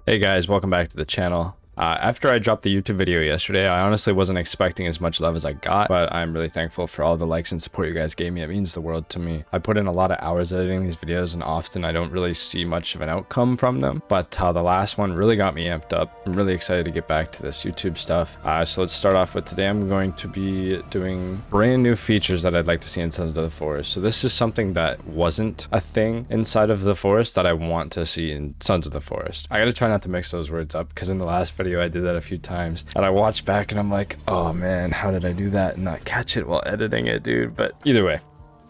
Hey guys, welcome back to the channel. After I dropped the YouTube video yesterday, I honestly wasn't expecting as much love as I got, but I'm really thankful for all the likes and support you guys gave me. It means the world to me. I put in a lot of hours editing these videos, and often I don't really see much of an outcome from them, but the last one really got me amped up. I'm really excited to get back to this YouTube stuff. So let's start off with today. I'm going to be doing brand new features that I'd like to see in Sons of the Forest. So this is something that wasn't a thing inside of the forest that I want to see in Sons of the Forest. I gotta try not to mix those words up, because in the last video I did that a few times, and I watched back and I'm like, oh man, how did I do that and not catch it while editing it, dude? But either way,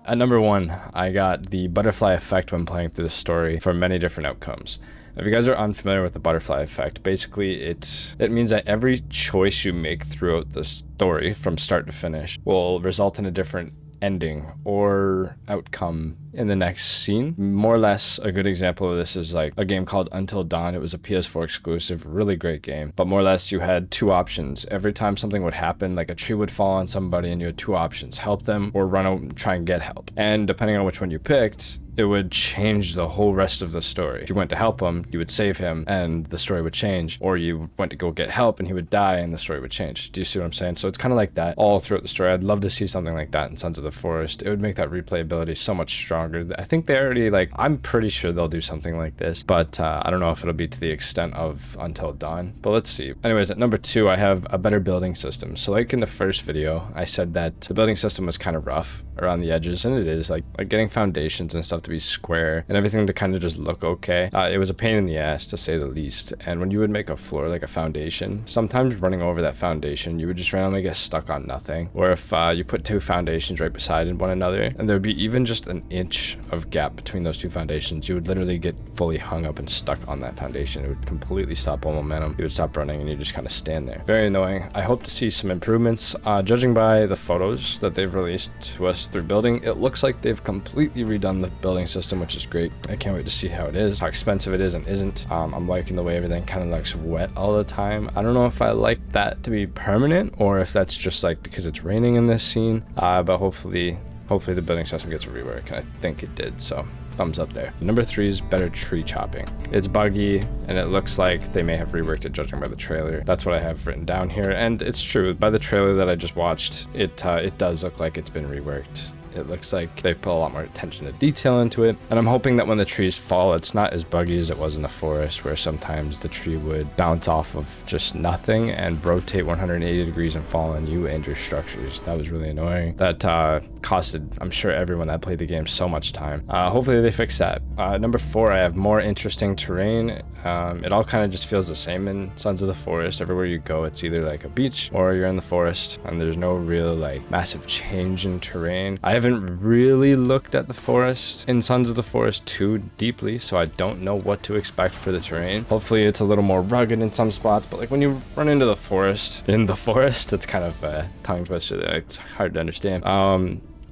at number one, I got the butterfly effect when playing through the story for many different outcomes. If you guys are unfamiliar with the butterfly effect, basically it means that every choice you make throughout the story from start to finish will result in a different ending or outcome in the next scene. More or less, a good example of this is like a game called Until Dawn. It was a PS4 exclusive, really great game, but more or less you had two options. Every time something would happen, like a tree would fall on somebody, and you had two options: help them or run out and try and get help. And depending on which one you picked, it would change the whole rest of the story. If you went to help him, you would save him and the story would change, or you went to go get help and he would die and the story would change. Do you see what I'm saying? So it's kind of like that all throughout the story. I'd love to see something like that in Sons of the Forest. It would make that replayability so much stronger. I think they already, I'm pretty sure they'll do something like this, but I don't know if it'll be to the extent of Until Dawn, but let's see. Anyways, at number two, I have a better building system. So like in the first video, I said that the building system was kind of rough around the edges, and it is like getting foundations and stuff to be square and everything to kind of just look okay. It was a pain in the ass, to say the least. And when you would make a floor, like a foundation, sometimes running over that foundation, you would just randomly get stuck on nothing. Or if you put two foundations right beside one another, and there would be even just an inch of gap between those two foundations, you would literally get fully hung up and stuck on that foundation. It would completely stop all momentum. You would stop running and you just kind of stand there. Very annoying. I hope to see some improvements. Judging by the photos that they've released to us through building, it looks like they've completely redone the building system, which is great. I can't wait to see how it is, how expensive it is and isn't. I'm liking the way everything kind of looks wet all the time. I don't know if I like that to be permanent or if that's just like because it's raining in this scene, but hopefully the building system gets a rework, and I think it did, so thumbs up there. Number three is better tree chopping. It's buggy and it looks like they may have reworked it, judging by the trailer. That's what I have written down here, and it's true. By the trailer that I just watched, it does look like it's been reworked. It looks like they put a lot more attention to detail into it, and I'm hoping that when the trees fall, it's not as buggy as it was in the forest, where sometimes the tree would bounce off of just nothing and rotate 180 degrees and fall on you and your structures. That was really annoying. That costed, I'm sure, everyone that played the game so much time. Hopefully they fix that. Number four, I have more interesting terrain. It all kind of just feels the same in Sons of the Forest. Everywhere you go, it's either like a beach or you're in the forest, and there's no real massive change in terrain. I haven't really looked at the forest in Sons of the Forest too deeply, so I don't know what to expect for the terrain. Hopefully it's a little more rugged in some spots, but when you run into the forest, it's kind of a tongue twister. It's hard to understand.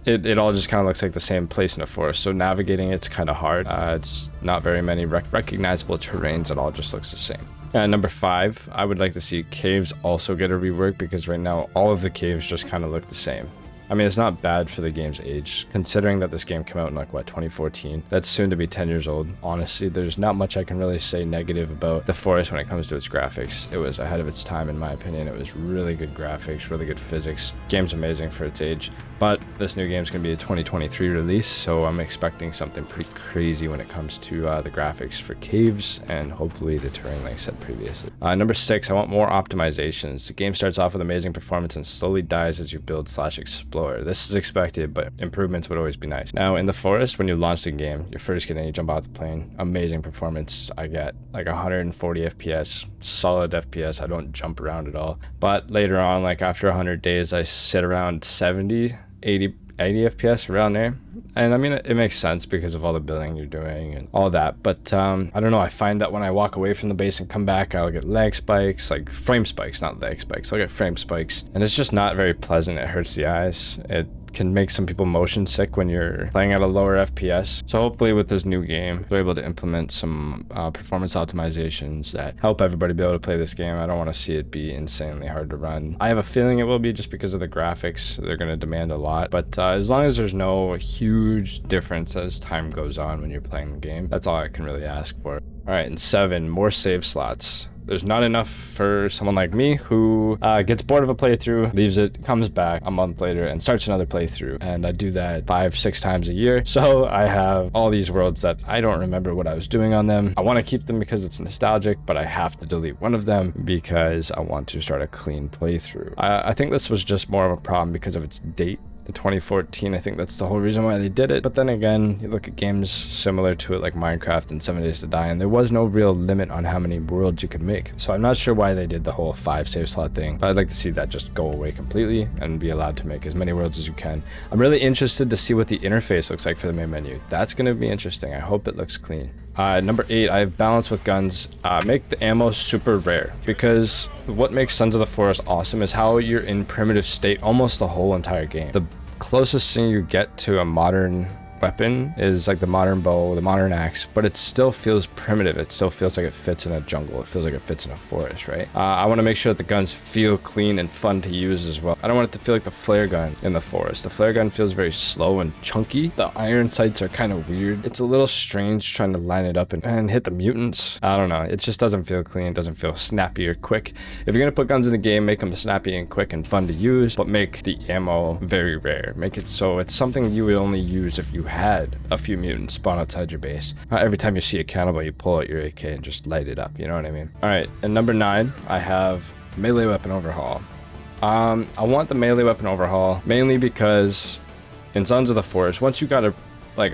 It all just kind of looks like the same place in a forest, so navigating it's kind of hard. It's not very many recognizable terrains. It all just looks the same. Number five, I would like to see caves also get a rework, because right now all of the caves just kind of look the same. I mean, it's not bad for the game's age, considering that this game came out in 2014. That's soon to be 10 years old. Honestly, there's not much I can really say negative about the forest when it comes to its graphics. It was ahead of its time, in my opinion. It was really good graphics, really good physics. Game's amazing for its age. But this new game's going to be a 2023 release, so I'm expecting something pretty crazy when it comes to the graphics for caves and hopefully the terrain, like I said previously. Number six, I want more optimizations. The game starts off with amazing performance and slowly dies as you build/explore. This is expected, but improvements would always be nice. Now, in the forest, when you launch the game, you first get in, you jump out the plane. Amazing performance. I get 140 FPS, solid FPS. I don't jump around at all. But later on, after 100 days, I sit around 70, 80 FPS, around there. And I mean, it makes sense because of all the building you're doing and all that. But I don't know, I find that when I walk away from the base and come back, I'll get lag spikes, frame spikes, not lag spikes. I'll get frame spikes. And it's just not very pleasant. It hurts the eyes. It can make some people motion sick when you're playing at a lower FPS. So hopefully with this new game, we're able to implement some performance optimizations that help everybody be able to play this game. I don't want to see it be insanely hard to run. I have a feeling it will be, just because of the graphics. They're going to demand a lot. But as long as there's no huge difference as time goes on when you're playing the game, that's all I can really ask for. All right, and 7, more save slots. There's not enough for someone like me who gets bored of a playthrough, leaves it, comes back a month later and starts another playthrough. And I do that 5-6 times a year. So I have all these worlds that I don't remember what I was doing on them. I want to keep them because it's nostalgic, but I have to delete one of them because I want to start a clean playthrough. I think this was just more of a problem because of its date. In 2014, I think that's the whole reason why they did it. But then again, you look at games similar to it like Minecraft and 7 Days to Die, and there was no real limit on how many worlds you could make. So I'm not sure why they did the whole 5 save slot thing, but I'd like to see that just go away completely and be allowed to make as many worlds as you can. I'm really interested to see what the interface looks like for the main menu. That's going to be interesting. I hope it looks clean. Number 8, I have balance with guns. Make the ammo super rare, because what makes Sons of the Forest awesome is how you're in primitive state almost the whole entire game. The closest thing you get to a modern weapon is like the modern bow, the modern axe, but it still feels primitive. It still feels like it fits in a jungle. It feels like it fits in a forest, right? I want to make sure that the guns feel clean and fun to use as well. I don't want it to feel like the flare gun in the forest. The flare gun feels very slow and chunky. The iron sights are kind of weird. It's a little strange trying to line it up and hit the mutants. I don't know. It just doesn't feel clean. It doesn't feel snappy or quick. If you're going to put guns in the game, make them snappy and quick and fun to use, but make the ammo very rare. Make it so it's something you would only use if you had a few mutants spawn outside your base. Every time you see a cannibal, you pull out your AK and just light it up, you know what I mean? All right, and number 9, I have melee weapon overhaul. I want the melee weapon overhaul mainly because in Sons of the Forest, once you got a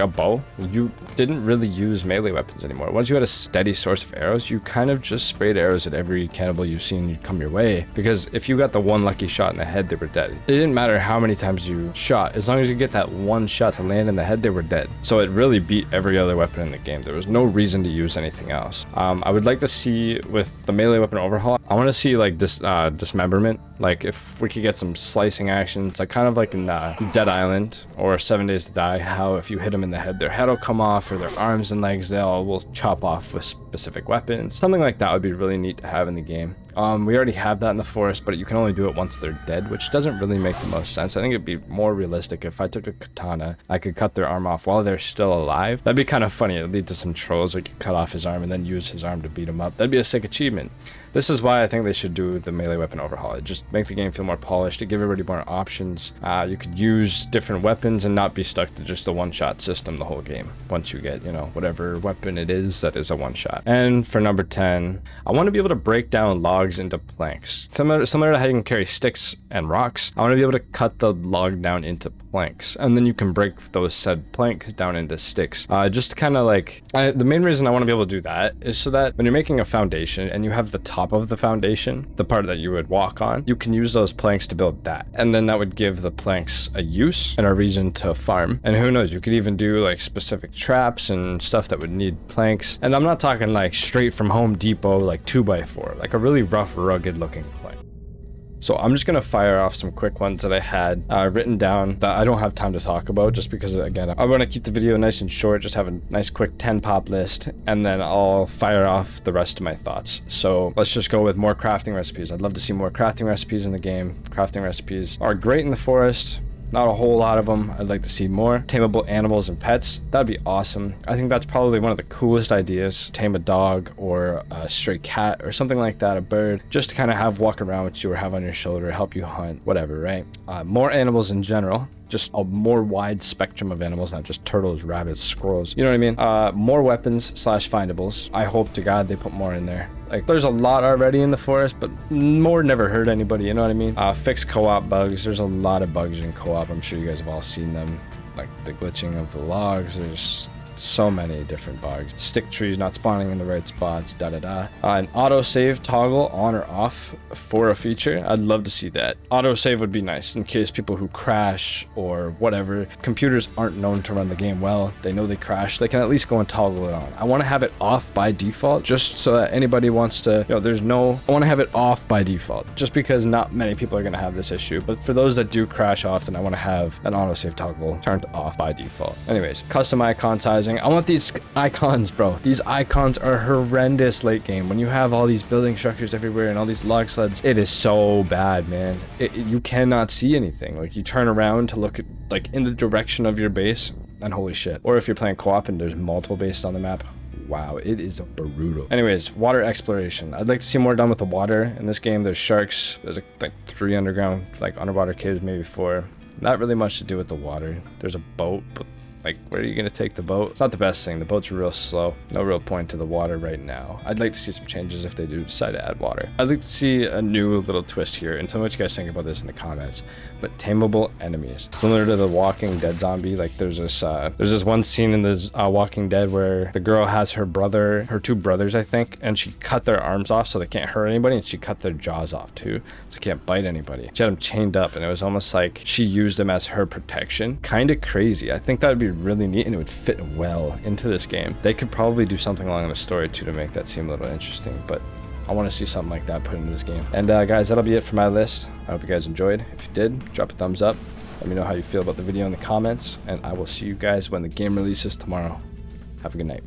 bow, you didn't really use melee weapons anymore. Once you had a steady source of arrows, you kind of just sprayed arrows at every cannibal you've seen come your way, because if you got the one lucky shot in the head, they were dead. It didn't matter how many times you shot, as long as you get that one shot to land in the head, they were dead. So it really beat every other weapon in the game. There was no reason to use anything else. I would like to see, with the melee weapon overhaul, I want to see like dismemberment. Like if we could get some slicing actions, like kind of like in Dead Island or 7 Days to Die, how if you hit them in the head, their head will come off, or their arms and legs, they all will chop off with specific weapons. Something like that would be really neat to have in the game. We already have that in the forest, but you can only do it once they're dead, which doesn't really make the most sense. I think it'd be more realistic if I took a katana, I could cut their arm off while they're still alive. That'd be kind of funny. It'd lead to some trolls like you cut off his arm and then use his arm to beat him up. That'd be a sick achievement. This is why I think they should do the melee weapon overhaul. It just make the game feel more polished, to give everybody more options. You could use different weapons and not be stuck to just a one-shot system the whole game. Once you get, you know, whatever weapon it is that is a one-shot. And for number 10, I want to be able to break down logs into planks. Similar to how you can carry sticks and rocks, I want to be able to cut the log down into planks, and then you can break those said planks down into sticks. Just kind of like, the main reason I want to be able to do that is so that when you're making a foundation and you have the top of the foundation, the part that you would walk on, you can use those planks to build that, and then that would give the planks a use and a reason to farm. And who knows, you could even do like specific traps and stuff that would need planks. And I'm not talking like straight from Home Depot, like 2x4, like a really rough, rugged looking plank. So I'm just going to fire off some quick ones that I had written down that I don't have time to talk about, just because, again, I want to keep the video nice and short, just have a nice quick 10 pop list, and then I'll fire off the rest of my thoughts. So let's just go with more crafting recipes. I'd love to see more crafting recipes in the game. Crafting recipes are great in the forest. Not a whole lot of them. I'd like to see more. Tameable animals and pets. That'd be awesome. I think that's probably one of the coolest ideas. Tame a dog or a stray cat or something like that, a bird. Just to kind of have walk around with you or have on your shoulder, help you hunt, whatever, right? More animals in general. Just a more wide spectrum of animals, not just turtles, rabbits, squirrels. You know what I mean? More weapons / findables. I hope to God they put more in there. Like, there's a lot already in the forest, but more never hurt anybody, you know what I mean? Fix co-op bugs. There's a lot of bugs in co-op. I'm sure you guys have all seen them. Like the glitching of the logs. There's so many different bugs. Stick trees not spawning in the right spots, an autosave toggle on or off for a feature. I'd love to see that. Autosave would be nice in case people who crash or whatever, computers aren't known to run the game well, they know they crash, they can at least go and toggle it on. I want to have it off by default, just so that anybody wants to, you know, I want to have it off by default, just because not many people are going to have this issue. But for those that do crash often, I want to have an autosave toggle turned off by default. Anyways, custom icon sizing. I want these icons, bro. These icons are horrendous late game. When you have all these building structures everywhere and all these log sleds, it is so bad, man. You cannot see anything. Like, you turn around to look at, like, in the direction of your base, and holy shit. Or if you're playing co-op and there's multiple bases on the map, wow, it is brutal. Anyways, water exploration. I'd like to see more done with the water in this game. There's sharks. There's like 3 underground, like underwater caves, maybe 4. Not really much to do with the water. There's a boat, but like, where are you gonna take the boat? It's not the best thing. The boat's real slow. No real point to the water right now. I'd like to see some changes if they do decide to add water. I'd like to see a new little twist here, and tell me what you guys think about this in the comments. But tameable enemies, similar to the Walking Dead zombie. Like there's this one scene in the Walking Dead where the girl has her 2 brothers, I think, and she cut their arms off so they can't hurt anybody, and she cut their jaws off too, so they can't bite anybody. She had them chained up, and it was almost like she used them as her protection. Kind of crazy. I think that would be really neat, and it would fit well into this game. They could probably do something along the story too to make that seem a little interesting, but I want to see something like that put into this game. And guys, that'll be it for my list. I hope you guys enjoyed. If you did, drop a thumbs up. Let me know how you feel about the video in the comments, and I will see you guys when the game releases tomorrow. Have a good night.